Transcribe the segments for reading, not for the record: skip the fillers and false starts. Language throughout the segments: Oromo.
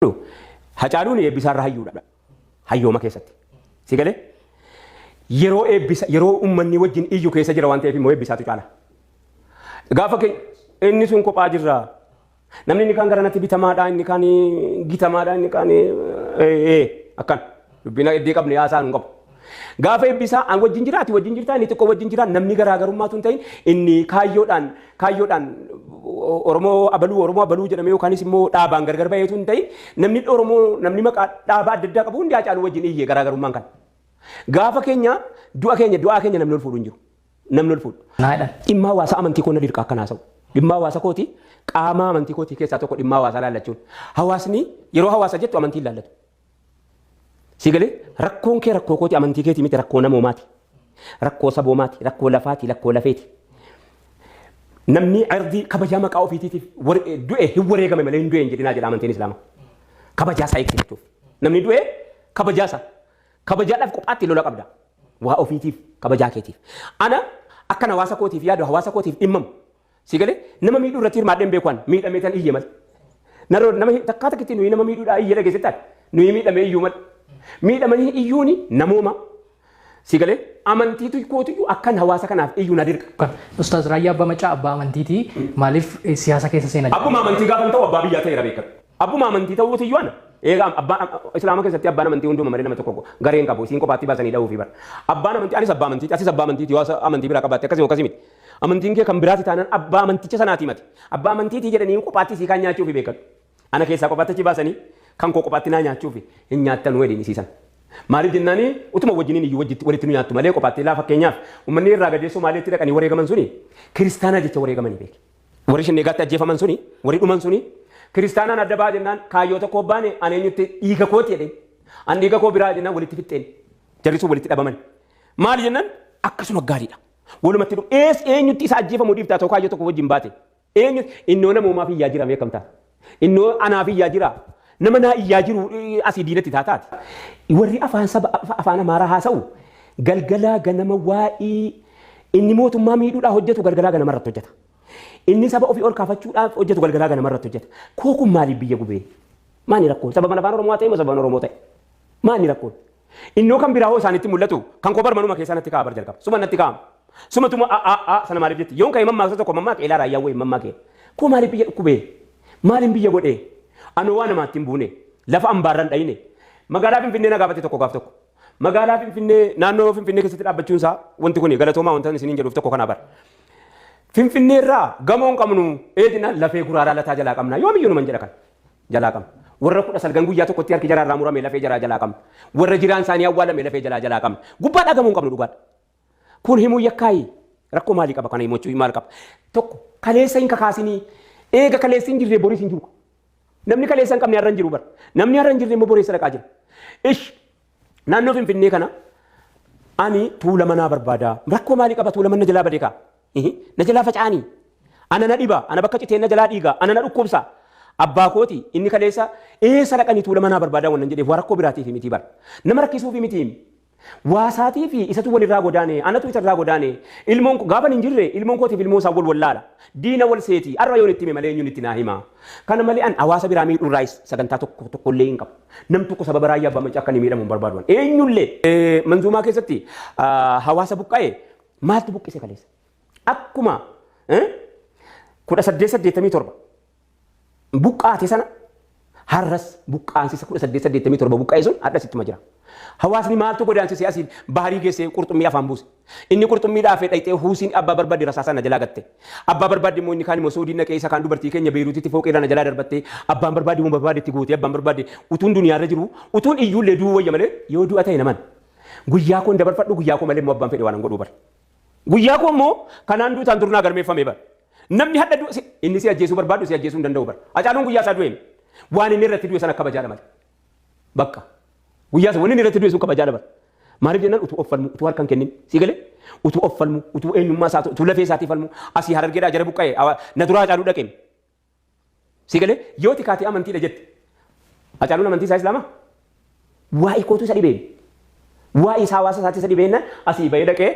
Hacaaluun eebbisaarra hayyuudha. Hayyooma keessatti. Si galee yeroo uummanni wajjin iyyuu keessa jira waan ta'eef immoo eebbisaatu caala. Gaafa inni sun kophaa jirra. Namni inni kaan garanatti bitamaadha, inni kaan gitamaadha, inni kaan akkan dubbina iddoo qabne yaasaa nu qabu. Gaafa eebbisaa an wajjin jiraati wajjin jirtaa inni tokko wajjin jiraa namni garaagarummaatu hin ta'in inni kaayyoodhaan Oromoo abaluu jedhamee yookaanis immoo dhaabaan gargar baheetu hin ta'in namni Oromoo namni maqaa dhaabaa adda addaa qabu hundi Hacaaluu wajjin iyyee garaagarummaan kan. Gaafa keenya du'a keenya namni ol fuudhu hin jiru. Namni ol fuudhu. Dhimma hawaasaa amantii koo na dirqa akkan haasa'u. Dhimma hawaasa kooti qaama amantii kooti keessaa tokko dhimma hawaasaa laallachuun. Hawaasni yeroo hawaasa jettu amantii laallatu. Si galee rakkoon kee rakkoo kooti amantii keeti miti rakkoo namoomaati. Rakkoo saboomaati, rakkoo lafaati, rakkoo lafeeti. Namni ardii kabajaa maqaa ofiitiitiif du'e hin wareegame malee hin du'e hin jedhinaa jedha amantiin Islaamaa. Kabajaa isaa eegsisu jechuuf. Namni du'e kabajaa isaa. Kabajaadhaaf qophaatti lola qabda. Waa ofiitiif kabajaa keetiif. Ana akkan hawaasa kootiif yaadu hawaasa kootiif dhimmamu. Si galee nama miidhuu irratti hirmaadheen beekuun miidhamee tan iyye malee. Nama takkaa takkitti nuyi nama miidhuudhaa iyye dhageessitaan nuyi miidhamee iyyuu malee. Miidhamanii iyyuuni namooma. Si galee amantiitu kootiyyuu akkan hawaasa kanaaf iyyuu na dirqa. Ustaaz Raayyaa Abbaa Macaa abbaa amantiiti maaliif siyaasa keessa seenaa? Abbuma amantii gaafa ta'u abbaa biyyaa ta'eera beekama. Abbuma amantii ta'uutu iyyuu ana. Egaa Islaama keessatti abbaan amantii hunduma malee nama tokko gareen qabu isiin kophaatti baasanii dha'uu fi bara. Abbaan amantii anis abbaa amantiiti asis abbaa amantiiti hawaasa amantii biraa qabaatte akkasii miti. Amantiin kee kan biraati taanaan abbaa amanticha sanaati mati. Abbaa amantiitii jedhanii kophaatti sii kan nyaachuuf beekatu. Ana keessaa kophaatti achi baasanii kan koo kophaatti naa nyaachuuf hin nyaattan weedhiin isiisan. Maaliif jennaani utuma wajjiniin iyyuu walitti nu nyaattu malee kophaatti laa fakkeenyaaf uummanni irraa gadeessoo maaliitti dhaqanii wareegaman suni kiristaanaa jecha wareegamanii beeki. Warri shinneegaatti ajjeefaman suni warri dhuman suni kiristaanaan adda baa jennaan kaayyoo tokko baane an eenyutti dhiiga kooti jedheen an dhiiga koo biraa jennaan walitti fixxeen jarri sun walitti dhabaman. Maali jennaan akkasuma gaariidha. Walumatti eenyutti isa ajjeefamuu dhiiftaa ta'u kaayyoo tokko wajjin baate eenyutti innoo namoomaaf iyyaa jira beekamtaa innoo anaaf iyyaa jira. Nama naa iyyaa jiru asii diinatti taataati. Warri afaan Amaaraa haasa'u galgalaa ganama waa'ee inni mootummaa miidhuudhaa hojjetu galgalaa ganama irratti hojjeta. Inni saba ofii ol kaafachuudhaaf hojjetu galgalaa ganama irratti hojjeta. Kun maaliif biyya gubee? Maani rakkoon? Sababa afaan Oromoo ta'e moo sababa Oromoo ta'e? Maani rakkoon? Innoo kan biraa hoo isaanitti mul'atu kan kophaa manuma keessaa natti kaa'aa bar jalqaba. Suma natti kaa'ama. Suma tuma sana maaliif jetti? Yoon ka'e mammaaksa tokko mammaakee ilaa raayyaa wayii mammaakee. Kun maaliif biyya dhukkubee? Maaliin biyya godhee? Anu waan namaatti hin buune lafa ambaarran dhayine magaalaa Finfinnee na gaafate tokko gaaf tokko magaalaa Finfinnee naannoo Finfinnee keessatti dhaabbachuun isaa wanti kun galatoomaa wanta isiniin jedhuuf tokko kana bara Finfinnee irraa gamoon qabnu eedina lafee guraaraa lataa jalaa qabna yoomiyyuu numan jedha kan jalaa qabna warra 19 guyyaa tokkotti harki jaraarraa murame lafee jaraa jalaa qabna warra jiraan isaanii awwaalame lafee jalaa qabna gubbaadhaa gamoon qabnu dhugaadha kun himuu yakkaayi rakkoo maalii qaba kana himochuu maal qaba tokko kaleessa hin kakaasinii eega kaleessa hin jirree boris hin jiru. Namni kaleessa hin qabne har'a hin jiru bara. Namni har'a hin jirre immoo boreessa dhaqaa jira. Naannoo Finfinnee kana ani tuula manaa barbaada. Rakkoo maalii qaba tuula mana jalaa badee kaa? Na jalaa faca'anii. Ana na dhiba. Ana bakka citeen na jalaa dhiiga. Ana na dhukkubsa. Abbaa kooti inni kaleessa eessa dhaqanii tuula manaa barbaadaa wannan jedheef waa rakkoo biraatiif miti bara. Nama rakkisuuf miti. Waasaatii fi isatu walirraa godaane anatu isarraa godaane ilmoon gaafa hin jirre ilmoon kootiif ilmoo isaa wal wallaala diina wal seeti arra yoon itti hime malee eenyuun itti naa hima kana malee an hawaasa biraa miidhuurraa sagantaa tokko illee hin qabu nam tokko sababa Raayyaa Abbaa Macaa akka inni miidhamu hin barbaadu eenyullee manzuumaa keessatti hawaasa buqqa'e maaltu buqqise kaleessa akkuma 1887 buqqaate sana har'as buqqaansisa 1887 buqqa'e sun har'as ittuma jira. Hawaasni maaltu godaansisee asii baarii geessee qurxummii afaan buuse. Inni qurxummiidhaaf dhayxee huusiin abbaa barbaadde rasaasaa na jalaa gatte. Abbaa barbaadde immoo inni kaan immoo soodii naqee isa kaan dubartii keenya Beeruutitti fooqeedhaan na jalaa darbattee abbaan barbaadde immoo barbaadde itti guutee abbaan barbaadde utuun duniyaarra jiru utuun iyyuullee du'uu wayya malee yoo du'a ta'e naman. Guyyaa koon dabarfadhu guyyaa koo malee immoo abbaan fedhe waan godhuu bara. Guyyaa koo immoo kanaan duutaan durnaa galmeeffame bara. Namni hadda du'a inni si ajjeesuu barbaadu si ajjeesuu hin danda'u bara. Hacaaluun guyyaa isaa du'e waan inni irratti du'e sana kabajaadha malee. Bakka. Guyyaa sana wanni irratti du'e sun kabajaadha bara. Maaliif jennaan utuu offalmu utuu harkaan kennin si galee utuu offalmu utuu eenyummaa isaa utuu lafee isaatii falmu asii Harargeedhaa jara buqqa'e na duraa Hacaaluu dhaqeen. Si galee yoo tikaatee amantiidha jette. Hacaaluun amantii isaa Islaamaa waa'ee kootu isa dhibeen waa'ee hawaasa isaatii isa dhibeen asii bahee dhaqee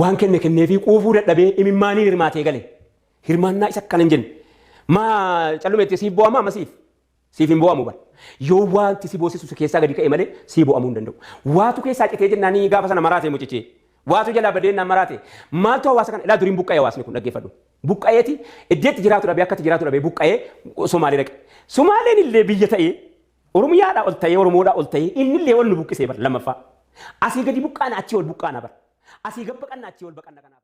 waan kennee fi quufuu dadhabee imimmaanii hirmaatee galee hirmaannaa isa akkana hin jenne maa callumeetti siif bu'amaa masiif siif hin bu'amu bara. Yoo wanti si boosisu keessaa gadi ka'e malee si bu'amuu hin danda'u. Waatu keessaa citee jennaan gaafa sana maraatee mucichee. Waatu jalaa badeenyaan maraate maaltu hawaasa kana ilaa duriin buqqa'ee hawaasni kun dhaggeeffadhu. Buqqa'eeti iddeetti jiraatu dhabee akkatti jiraatu dhabee buqqa'ee Somaalee dhaqe. Somaaleen illee biyya ta'ee Oromiyaadhaa ol ta'ee Oromoodhaa ol ta'ee inni illee ol nu buqqisee bara lammaffaa. Asii gadi buqqaana achii ol buqqaana bara. Asii gabba qannaa achii ol baqanna kanaaf.